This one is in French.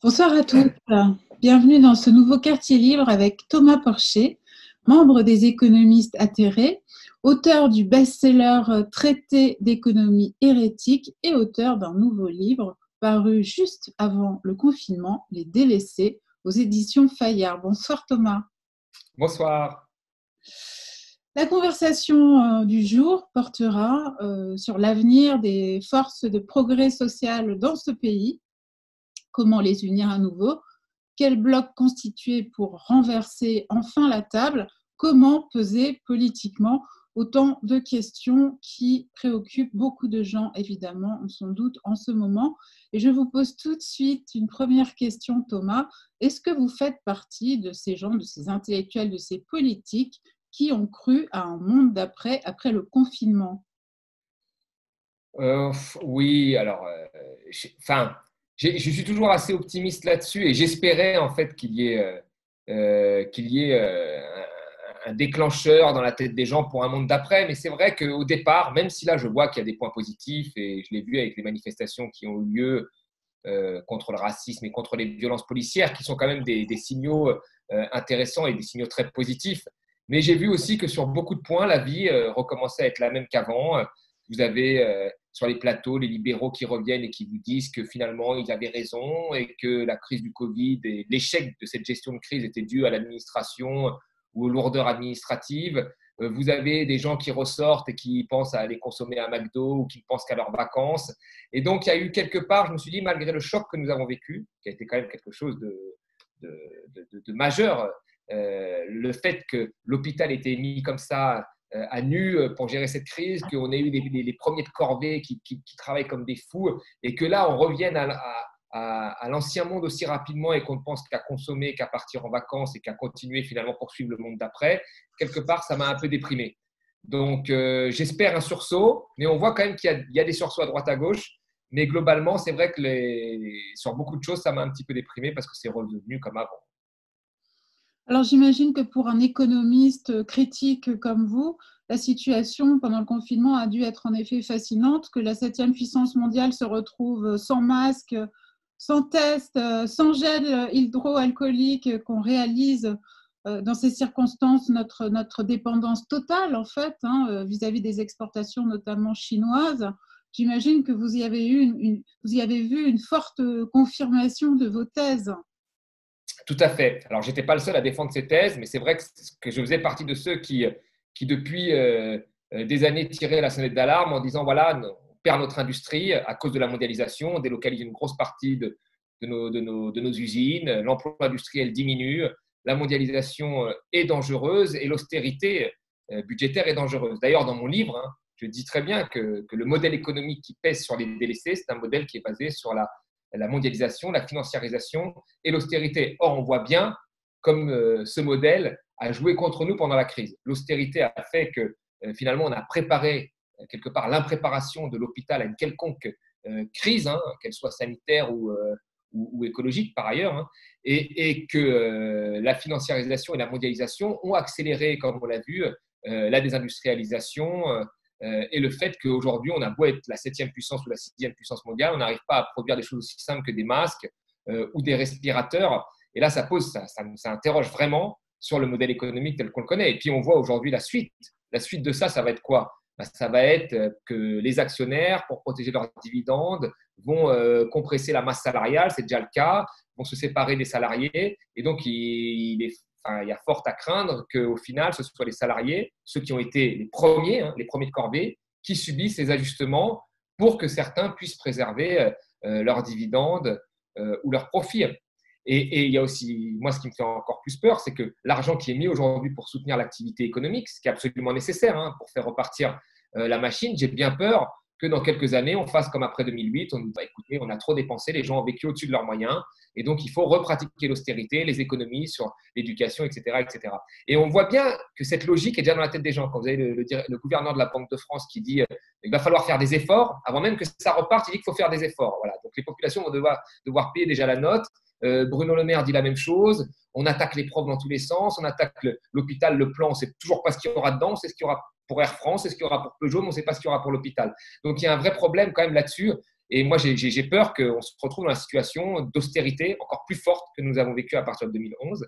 Bonsoir à tous. Bienvenue dans ce nouveau quartier libre avec Thomas Porcher, membre des économistes atterrés, auteur du best-seller Traité d'économie hérétique et auteur d'un nouveau livre paru juste avant le confinement, Les Délaissés, aux éditions Fayard. Bonsoir Thomas. Bonsoir. La conversation du jour portera sur l'avenir des forces de progrès social dans ce pays. Comment les unir à nouveau? Quel bloc constituer pour renverser enfin la table? Comment peser politiquement? Autant de questions qui préoccupent beaucoup de gens, évidemment, on s'en doute en ce moment. Et je vous pose tout de suite une première question, Thomas. Est-ce que vous faites partie de ces gens, de ces intellectuels, de ces politiques qui ont cru à un monde d'après, après le confinement? Oui, alors, je suis toujours assez optimiste là-dessus et j'espérais en fait qu'il y ait un déclencheur dans la tête des gens pour un monde d'après. Mais c'est vrai qu'au départ, même si là je vois qu'il y a des points positifs et je l'ai vu avec les manifestations qui ont eu lieu contre le racisme et contre les violences policières, qui sont quand même des signaux intéressants et des signaux très positifs. Mais j'ai vu aussi que sur beaucoup de points, la vie recommençait à être la même qu'avant. Vous avez sur les plateaux les libéraux qui reviennent et qui vous disent que finalement ils avaient raison et que la crise du Covid et l'échec de cette gestion de crise était dû à l'administration ou aux lourdeurs administratives. Vous avez des gens qui ressortent et qui pensent à aller consommer à McDo ou qui ne pensent qu'à leurs vacances. Et donc, il y a eu quelque part, je me suis dit, malgré le choc que nous avons vécu, qui a été quand même quelque chose de majeur, le fait que l'hôpital ait été mis comme ça à nu pour gérer cette crise, qu'on ait eu les premiers de corvée qui travaillent comme des fous, et que là, on revienne à l'ancien monde aussi rapidement et qu'on ne pense qu'à consommer, qu'à partir en vacances et qu'à continuer finalement poursuivre le monde d'après, quelque part, ça m'a un peu déprimé. Donc, j'espère un sursaut, mais on voit quand même qu'il y a des sursauts à droite à gauche. Mais globalement, c'est vrai que sur beaucoup de choses, ça m'a un petit peu déprimé parce que c'est redevenu comme avant. Alors j'imagine que pour un économiste critique comme vous, la situation pendant le confinement a dû être en effet fascinante, que la septième puissance mondiale se retrouve sans masque, sans test, sans gel hydroalcoolique, qu'on réalise dans ces circonstances notre dépendance totale en fait vis-à-vis des exportations notamment chinoises. J'imagine que vous y avez vous y avez vu une forte confirmation de vos thèses. Tout à fait. Alors, je n'étais pas le seul à défendre ces thèses, mais c'est vrai que je faisais partie de ceux qui depuis des années, tiraient la sonnette d'alarme en disant, voilà, on perd notre industrie à cause de la mondialisation, on délocalise une grosse partie de nos usines, l'emploi industriel diminue, la mondialisation est dangereuse et l'austérité budgétaire est dangereuse. D'ailleurs, dans mon livre, je dis très bien que le modèle économique qui pèse sur les délaissés, c'est un modèle qui est basé sur la mondialisation, la financiarisation et l'austérité. Or, on voit bien comme ce modèle a joué contre nous pendant la crise. L'austérité a fait que finalement, on a préparé quelque part l'impréparation de l'hôpital à une quelconque crise, qu'elle soit sanitaire ou écologique par ailleurs, et que la financiarisation et la mondialisation ont accéléré, comme on l'a vu, la désindustrialisation, et le fait qu'aujourd'hui, on a beau être la septième puissance ou la sixième puissance mondiale, on n'arrive pas à produire des choses aussi simples que des masques ou des respirateurs. Et là, ça interroge vraiment sur le modèle économique tel qu'on le connaît. Et puis, on voit aujourd'hui la suite. La suite de ça, ça va être quoi? Ça va être que les actionnaires, pour protéger leurs dividendes, vont compresser la masse salariale, c'est déjà le cas, vont se séparer des salariés. Et donc, il y a fort à craindre qu'au final, ce soit les salariés, ceux qui ont été les premiers de corvée, qui subissent ces ajustements pour que certains puissent préserver leurs dividendes ou leurs profits. Et il y a aussi, moi, ce qui me fait encore plus peur, c'est que l'argent qui est mis aujourd'hui pour soutenir l'activité économique, ce qui est absolument nécessaire pour faire repartir la machine, j'ai bien peur que dans quelques années, on fasse comme après 2008, on nous dit, écoutez, on a trop dépensé, les gens ont vécu au-dessus de leurs moyens, et donc il faut repratiquer l'austérité, les économies sur l'éducation, etc., etc. Et on voit bien que cette logique est déjà dans la tête des gens. Quand vous avez le gouverneur de la Banque de France qui dit il va falloir faire des efforts, avant même que ça reparte, il dit qu'il faut faire des efforts. Voilà. Donc les populations vont devoir payer déjà la note. Bruno Le Maire dit la même chose. On attaque les profs dans tous les sens, on attaque l'hôpital, le plan, on ne sait toujours pas ce qu'il y aura dedans, on sait ce qu'il y aura pour Air France, c'est ce qu'il y aura pour Peugeot, mais on ne sait pas ce qu'il y aura pour l'hôpital. Donc il y a un vrai problème quand même là-dessus. Et moi, j'ai peur qu'on se retrouve dans la situation d'austérité encore plus forte que nous avons vécue à partir de 2011.